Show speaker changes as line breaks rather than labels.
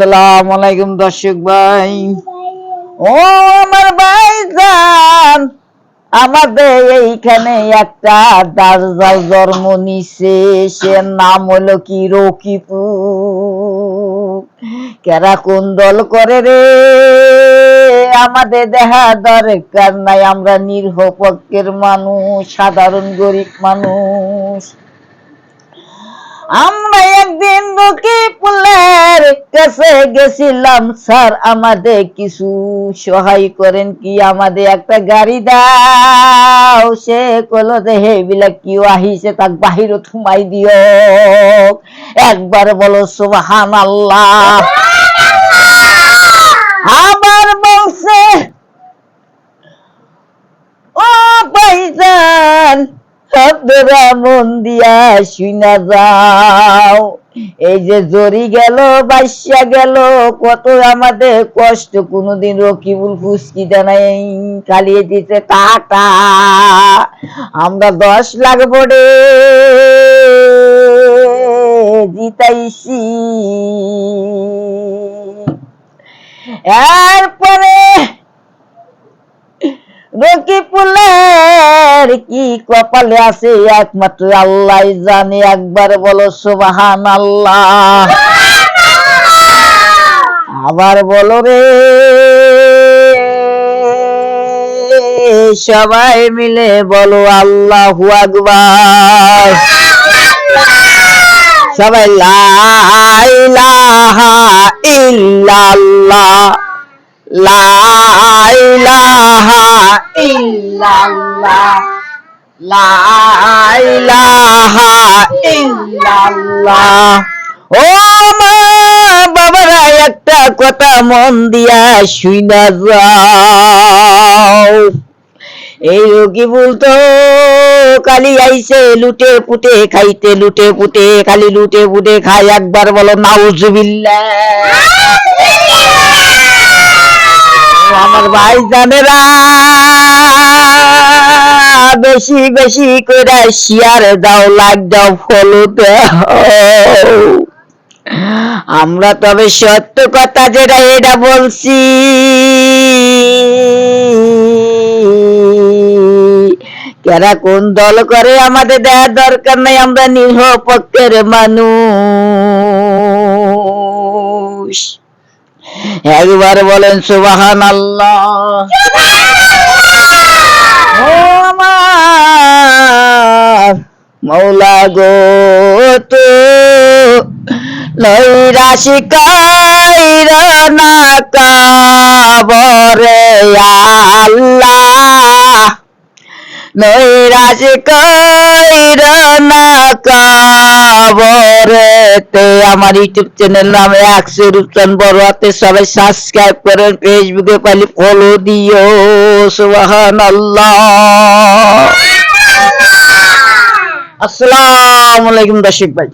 আসসালামু আলাইকুম দর্শক ভাই। ও আমার ভাইজান, আমাদের এইখানে একটা দাজ্জাল জন্ম নিছে। সে নাম হলো কি রকিবুল। কেরা কোন দল করে রে, আমাদের দেখা দরকার নাই। আমরা নিরীহ পক্ষের মানুষ, সাধারণ গরিব মানুষ। আমরা একদিন রকিবুলের কাছে গেছিলাম, স্যার আমাদের কিছু সহায় করেন কি, আমাদের একটা গাড়ি দাও। সে কল যে হে বিলা কিউ আহিছে, তাক বাহির থুমাই দিও। একবার বলো সুবহানাল্লাহ। আবার বলছে, ও ভাইজান আপনারা মন দিয়া শুনা যাও। এই যে জরি গেল, বাইশা গেল, কত আমাদের কষ্ট। কোনদিন রকিবুল ফুসকি দেয় খালিয়ে দিতে টাকা। আমরা 10 লাখ ভোটে জিতাইছি। এরপরে রকিবুলের কি কপালে আছে একমাত্র আল্লাহ জানে। একবার বলো সুবহানাল্লাহ। আবার বলো রে, সবাই মিলে বলো আল্লাহু আকবার। সবাই লা ইলাহা ইল্লাল্লাহ, লা ইলাহা ইল্লাল্লাহ, লা ইলাহা ইল্লাল্লাহ। ও মা বাবারা, একটা কথা মন দিয়া শুনা যাও। এই রকিবুল তো কালি আইছে লুটে পুটে খাইতে, লুটে পুটে খালি লুটে পুটে খাই। একবার বলো নাউজুবিল্লাহ। আমার ভাই জানেরা, বেশি বেশি করে শেয়ার দাও, লাইক দাও, ফলো দাও। আমরা তবে সত্য কথা যেটা এটা বলছি। কেরা কোন দল করে আমাদের দেওয়ার দরকার নাই। আমরা নিরীহ পক্ষের মানুষ। একবার বলেন সুবহানাল্লাহ। ও আমার মৌলা গো, তো নৈরাশি কাইরা না কাবরে আল্লাহ। নৈরাশি কাইরা না কাবরেতে। আমার ইউটিউব চ্যানেল নামে 100 রূপচান বড়ুয়াতে সবাই সাবস্ক্রাইব করেন, ফেসবুকে পাইলে ফলো দিও। সুবহানাল্লাহ। আসসালামু আলাইকুম দর্শক ভাই।